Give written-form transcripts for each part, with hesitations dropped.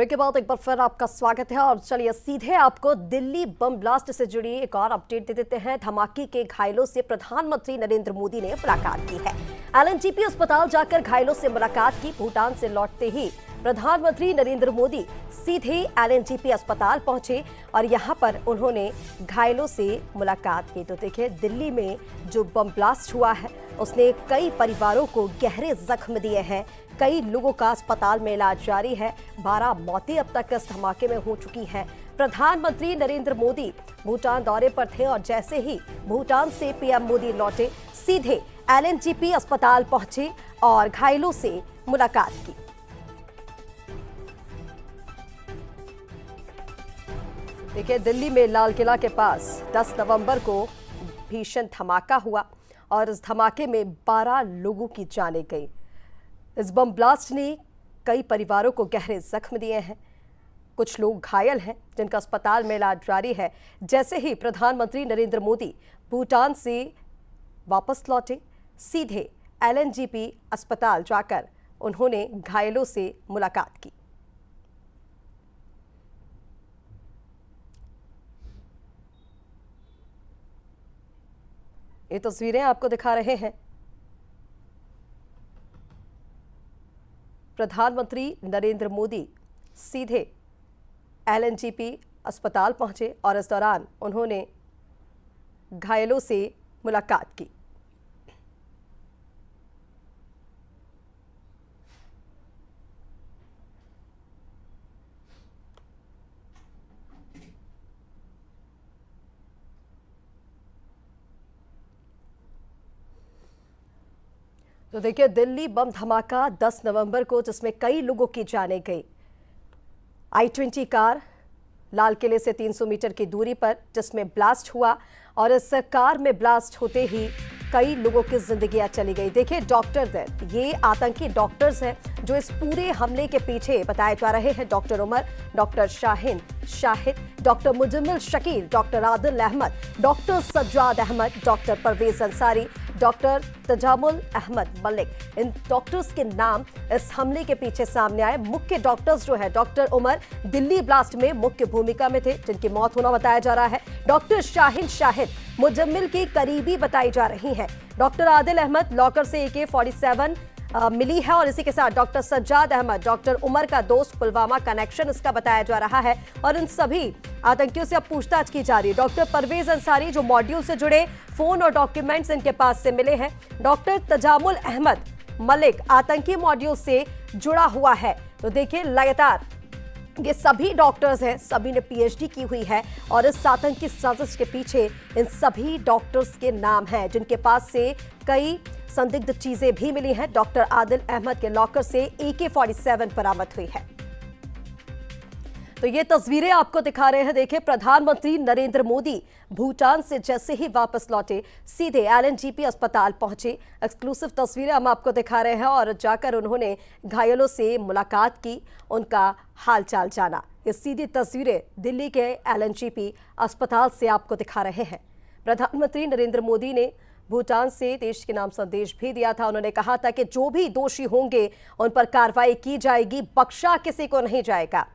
Break के बाद एक बार फिर आपका स्वागत है और चलिए सीधे आपको दिल्ली बम ब्लास्ट से जुड़ी एक और अपडेट दे देते हैं। धमाके के घायलों से प्रधानमंत्री नरेंद्र मोदी ने मुलाकात की है। एलएनजेपी अस्पताल जाकर घायलों से मुलाकात की। भूटान से लौटते ही प्रधानमंत्री नरेंद्र मोदी सीधे एलएनजेपी अस्पताल पहुंचे और यहां पर उन्होंने घायलों से मुलाकात की। तो देखिए, दिल्ली में जो बम ब्लास्ट हुआ है उसने कई परिवारों को गहरे जख्म दिए हैं। कई लोगों का अस्पताल में इलाज जारी है। 12 मौतें अब तक इस धमाके में हो चुकी हैं। प्रधानमंत्री नरेंद्र मोदी भूटान दौरे पर थे और जैसे ही भूटान से पीएम मोदी लौटे, सीधे एलएनजेपी अस्पताल पहुंचे और घायलों से मुलाकात की। देखिए, दिल्ली में लाल किला के पास 10 नवंबर को भीषण धमाका हुआ और इस धमाके में 12 लोगों की जानें गई। इस बम ब्लास्ट ने कई परिवारों को गहरे जख्म दिए हैं। कुछ लोग घायल हैं जिनका अस्पताल में इलाज जारी है। जैसे ही प्रधानमंत्री नरेंद्र मोदी भूटान से वापस लौटे, सीधे एलएनजेपी अस्पताल जाकर उन्होंने घायलों से मुलाकात की। ये तस्वीरें आपको दिखा रहे हैं। प्रधानमंत्री नरेंद्र मोदी सीधे एलएनजेपी अस्पताल पहुंचे और इस दौरान उन्होंने घायलों से मुलाकात की। तो देखिए, दिल्ली बम धमाका 10 नवंबर को जिसमें कई लोगों की जानें गई। I-20 कार लाल किले से 300 मीटर की दूरी पर जिसमें ब्लास्ट हुआ और इस कार में ब्लास्ट होते ही कई लोगों की जिंदगियां चली गई। देखिए, डॉक्टर ये आतंकी डॉक्टर्स हैं जो इस पूरे हमले के पीछे बताए जा रहे हैं। Doctor Umar, doctor Shaheen Shahid, doctor Muzammil Shakeel, doctor Adil Ahmad, doctor Sajjad Ahmad, doctor Parvez Ansari, doctor Tajamul Ahmad Malik. इन डॉक्टर्स के नाम इस हमले के पीछे सामने आए। मुख्य डॉक्टर्स जो है, डॉक्टर उमर दिल्ली ब्लास्ट में मुख्य भूमिका में थे जिनकी मौत होना बताया जा रहा है। डॉक्टर शाहिन शाहिद मुजम्मिल की करीबी बताई जा रही हैं। डॉक्टर आदिल अहमद लॉकर से AK-47 मिली है और इसी के साथ डॉक्टर सज्जाद अहमद, डॉक्टर उमर का दोस्त, पुलवामा कनेक्शन इसका बताया जा रहा है और इन सभी आतंकियों से अब पूछताछ की जा रही है। डॉक्टर परवेज अंसारी जो मॉड्यूल से जुड़े फोन और डॉक्यूमेंट्स इनके पास से मिले हैं। डॉक्टर तजामुल अहमद मलिक आतंकी मॉड्यूल से जुड़ा हुआ है। तो देखिए, लगातार ये सभी डॉक्टर्स हैं, सभी ने PhD की हुई है और इस आतंकी साजिश के पीछे इन सभी डॉक्टर्स के नाम हैं जिनके पास से कई संदिग्ध चीजें भी मिली हैं। डॉक्टर आदिल अहमद के लॉकर से AK-47 बरामद हुई है। तो ये तस्वीरें आपको दिखा रहे हैं। देखिए, प्रधानमंत्री नरेंद्र मोदी भूटान से जैसे ही वापस लौटे, सीधे एलएनजेपी अस्पताल पहुंचे। एक्सक्लूसिव तस्वीरें हम आपको दिखा रहे हैं और जाकर उन्होंने घायलों से मुलाकात की, उनका हालचाल जाना। ये सीधी तस्वीरें दिल्ली के एलएनजेपी अस्पताल से आपको दिखा रहे हैं। प्रधानमंत्री नरेंद्र मोदी ने भूटान से देश के नाम संदेश भी दिया था। उन्होंने कहा था कि जो भी दोषी होंगे उन पर कार्रवाई की जाएगी, बख्शा किसी को नहीं जाएगा।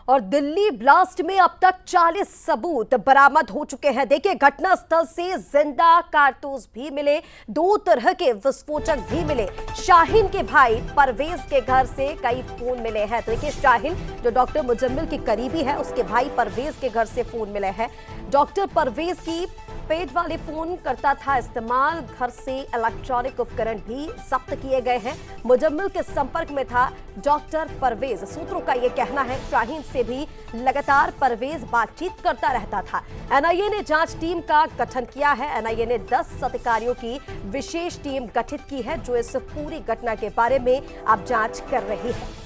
और दिल्ली ब्लास्ट में अब तक 40 सबूत बरामद हो चुके हैं। देखिए, घटनास्थल से जिंदा कारतूस भी मिले, 2 तरह के विस्फोटक भी मिले। शाहिन के भाई परवेज के घर से कई फोन मिले हैं। तो देखिए, शाहिन जो डॉक्टर मुजम्मिल की करीबी है, उसके भाई परवेज के घर से फोन मिले हैं। डॉक्टर परवेज की पेड वाले फोन करता था इस्तेमाल। घर से इलेक्ट्रॉनिक उपकरण भी जब्त किए गए हैं। मुजम्मिल के संपर्क में था डॉक्टर परवेज। सूत्रों का यह कहना है शाहीन से भी लगातार परवेज बातचीत करता रहता था। एनआईए ने जांच टीम का गठन किया है। एनआईए ने 10 अधिकारियों की विशेष टीम गठित की है जो इस पूरी घटना के बारे में अब जांच कर रही है।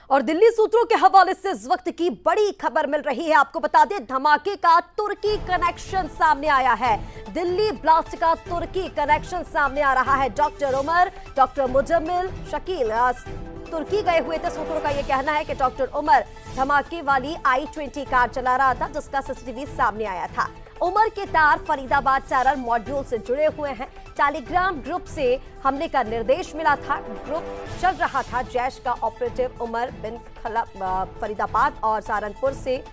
और दिल्ली सूत्रों के हवाले से इस वक्त की बड़ी खबर मिल रही है। आपको बता दें, धमाके का तुर्की कनेक्शन सामने आया है। दिल्ली ब्लास्ट का तुर्की कनेक्शन सामने आ रहा है। डॉक्टर उमर, डॉक्टर मुजम्मिल शकील तुर्की गए हुए थे। सूत्रों का यह कहना है कि डॉक्टर उमर धमाके वाली i20 कार चला रहा था, जिसका सीसीटीवी सामने आया था। उमर के तार फरीदाबाद टेरर मॉड्यूल से जुड़े हुए हैं। टेलीग्राम ग्रुप से हमले का निर्देश मिला था। ग्रुप चल रहा था जैश का ऑपरेटिव उमर बिन फरीदाबाद और सहारनपुर से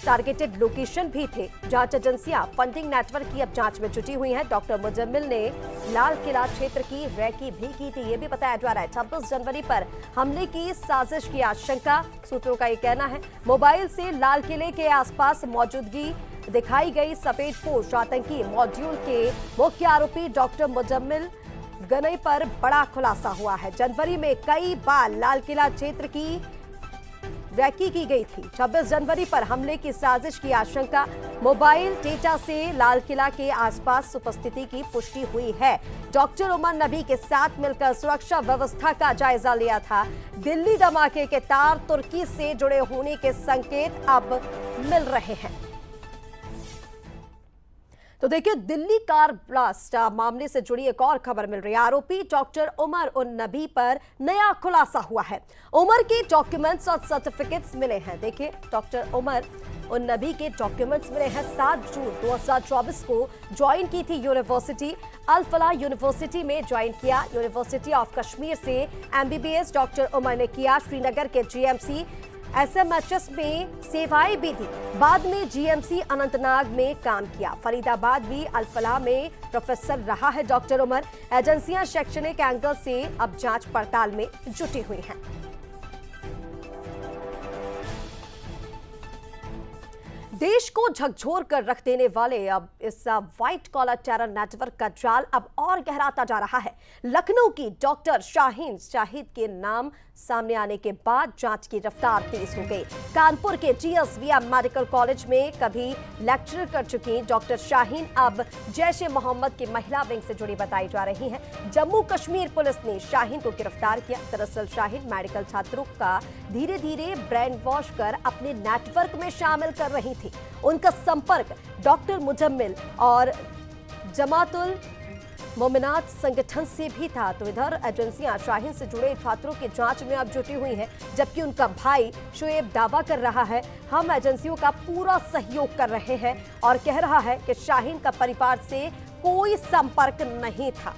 टारगेटेड लोकेशन भी थे। जांच एजेंसियां फंडिंग नेटवर्क की अब जांच में जुटी हुई हैं। डॉक्टर मुजम्मिल ने लाल किला क्षेत्र की रैकी भी की थी, ये भी बताया जा रहा है। 26 जनवरी पर हमले की साजिश की आशंका, सूत्रों का ये कहना है। मोबाइल से लाल किले के आसपास मौजूदगी दिखाई गई सफेदपोश आतंकी मॉड्यूल के मुख्य आरोपी डॉक्टर मुजम्मिल गनई पर बड़ा खुलासा हुआ है। जनवरी में कई बार लाल किला क्षेत्र की रैकी की गई थी। 26 जनवरी पर हमले की साजिश की आशंका, मोबाइल डेटा से लाल किला के आसपास उपस्थिति की पुष्टि हुई है। डॉक्टर उमर नबी के साथ मिलकर सुरक्षा व्यवस्था का जायजा लिया था। दिल्ली धमाके के तार तुर्की से जुड़े होने के संकेत अब मिल रहे हैं। तो देखिए, दिल्ली कार ब्लास्ट मामले से जुड़ी एक और खबर मिल रही है। आरोपी डॉक्टर उमर उन नबी पर नया खुलासा हुआ है। उमर के डॉक्यूमेंट्स और सर्टिफिकेट्स मिले हैं। देखिए, डॉक्टर उमर उन नबी के डॉक्यूमेंट्स मिले हैं। 7 जून 2024 को ज्वाइन की थी यूनिवर्सिटी, अल फलाह यूनिवर्सिटी में ज्वाइन किया। यूनिवर्सिटी ऑफ कश्मीर से MBBS डॉक्टर उमर ने किया। श्रीनगर के GMC SMHS में सेवाएं भी दी। बाद में GMC अनंतनाग में काम किया। फरीदाबाद भी अल फलाह में प्रोफेसर रहा है डॉक्टर उमर। एजेंसियां शैक्षणिक एंगल से अब जांच पड़ताल में जुटी हुई हैं। देश को झकझोर कर रख देने वाले अब इस व्हाइट कॉलर टेरर नेटवर्क का जाल अब और गहराता जा रहा है। लखनऊ की डॉक्टर शाहीन शाहिद के नाम सामने आने के बाद जांच की रफ्तार तेज हो गई। कानपुर के GSVM मेडिकल कॉलेज में कभी लेक्चर कर चुकी डॉक्टर शाहीन अब जैश-ए-मोहम्मद की महिला विंग से जुड़ी बताई जा रही हैं। जम्मू कश्मीर पुलिस ने शाहीन को गिरफ्तार किया। दरअसल शाहीन मेडिकल छात्रों का धीरे धीरे ब्रेन वॉश कर अपने नेटवर्क में शामिल कर रही थी। उनका संपर्क डॉक्टर मुजम्मिल और जमातुल मोमिनात संगठन से भी था। तो इधर एजेंसियां शाहीन से जुड़े छात्रों की जांच में अब जुटी हुई हैं, जबकि उनका भाई शुएब दावा कर रहा है, हम एजेंसियों का पूरा सहयोग कर रहे हैं, और कह रहा है कि शाहीन का परिवार से कोई संपर्क नहीं था।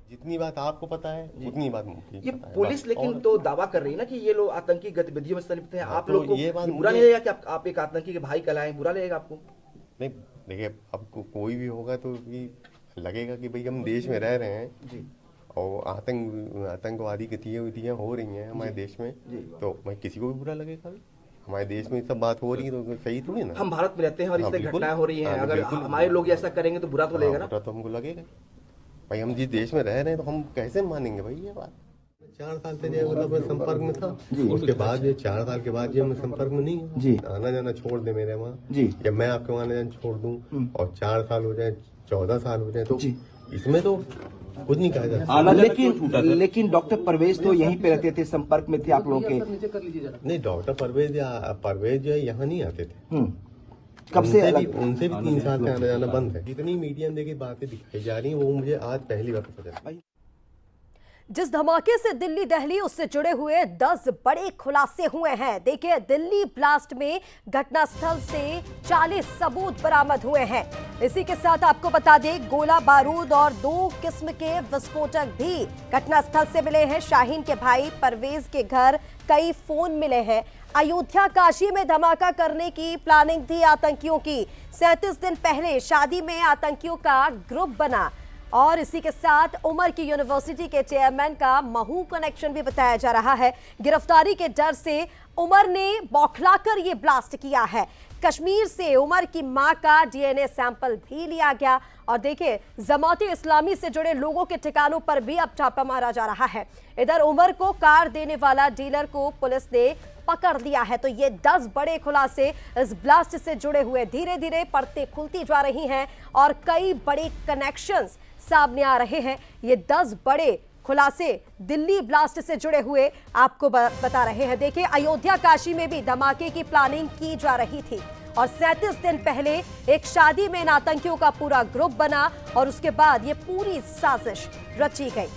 जितनी बात आपको पता है उतनी बात मुझे ये पता है। पुलिस लेकिन तो दावा कर रही है ना कि ये लोग आतंकी गतिविधियों में संलिप्त हैं। आप तो लोग को ये बात बुरा नहीं लगेगा कि आप एक आतंकी के भाई कहलाएं? बुरा लगेगा आपको? नहीं, देखिए, आपको कोई भी होगा तो भी लगेगा कि भाई हम देश में रह रहे हैं जी, और आतंकवादी गतिविधियां हो रही हैं हमारे देश में, तो भाई किसी को भी बुरा लगेगा। हमारे देश में सब बात हो रही है तो सही थोड़ी ना। हम भारत में रहते हैं और इससे बिल्कुल। घटनाएं हो रही हैं। अगर बिल्कुल। हमारे लोग ऐसा करेंगे तो बुरा तो लगेगा ना। बुरा तो हमको लगेगा भाई। हम जिस देश में रह रहे हैं तो हम कैसे मानेंगे भाई ये बात। 4 साल से मतलब मैं संपर्क में था, उसके बाद ये 4 साल के बाद ये मैं संपर्क में नहीं हूँ। जी। आना जाना छोड़ दे मेरे वहाँ जी। जब मैं आपके वहाँ आना जाना छोड़ दूँ और 4 साल हो जाए, 14 साल हो जाए, तो इसमें तो कुछ नहीं कहा जा सकता। लेकिन डॉक्टर परवेज तो यहीं पे रहते थे, संपर्क में थे आप लोगों के। नहीं, डॉक्टर परवेज जो है यहाँ नहीं आते थे। कब से उनसे भी 3 साल से आना जाना बंद है। जितनी मीडिया में देखी बातें दिखाई जा रही है वो मुझे आज पहली बार पता चला। जिस धमाके से दिल्ली दहली उससे जुड़े हुए 10 बड़े खुलासे हुए हैं। देखिए, दिल्ली ब्लास्ट में घटनास्थल से 40 सबूत बरामद हुए हैं। इसी के साथ आपको बता दें, गोला बारूद और 2 किस्म के विस्फोटक भी घटनास्थल से मिले हैं। शाहीन के भाई परवेज के घर कई फोन मिले हैं। अयोध्या काशी में धमाका करने की प्लानिंग थी आतंकियों की। 37 दिन पहले शादी में आतंकियों का ग्रुप बना। और इसी के साथ उमर की यूनिवर्सिटी के चेयरमैन का महू कनेक्शन भी बताया जा रहा है। गिरफ्तारी के डर से उमर ने बौखलाकर ये ब्लास्ट किया है। कश्मीर से उमर की मां का DNA सैंपल भी लिया गया। और देखिए, जमाते इस्लामी से जुड़े लोगों के ठिकानों पर भी अब छापा मारा जा रहा है। इधर उमर को कार देने वाला डीलर को पुलिस ने पकड़ लिया है। तो ये 10 बड़े खुलासे इस ब्लास्ट से जुड़े हुए, धीरे धीरे परतें खुलती जा रही हैं और कई बड़े कनेक्शंस सामने आ रहे हैं। ये 10 बड़े खुलासे दिल्ली ब्लास्ट से जुड़े हुए आपको बता रहे हैं। देखिए, अयोध्या काशी में भी धमाके की प्लानिंग की जा रही थी और 37 दिन पहले एक शादी में इन आतंकियों का पूरा ग्रुप बना और उसके बाद ये पूरी साजिश रची गई।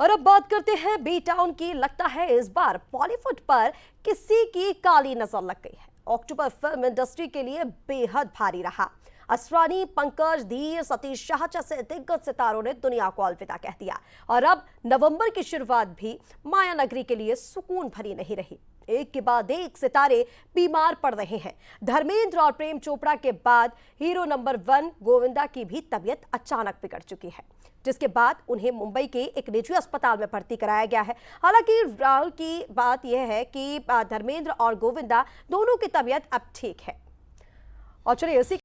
और अब बात करते हैं बी टाउन की। लगता है इस बार बॉलीवुड पर किसी की काली नजर लग गई है। अक्टूबर फिल्म इंडस्ट्री के लिए बेहद भारी रहा। असरानी, पंकज, धीर, सतीश शाह जैसे दिग्गज सितारों ने दुनिया को अलविदा कह दिया और अब नवंबर की शुरुआत भी माया नगरी के लिए सुकून भरी नहीं रही। एक के बाद एक सितारे बीमार पड़ रहे हैं। धर्मेंद्र और प्रेम चोपड़ा के बाद हीरो नंबर 1 गोविंदा की भी तबीयत अचानक बिगड़ चुकी है, जिसके बाद उन्हें मुंबई के एक निजी अस्पताल में भर्ती कराया गया है। हालांकि राहुल की बात यह है कि धर्मेंद्र और गोविंदा दोनों की तबीयत अब ठीक है। और चलिए इसी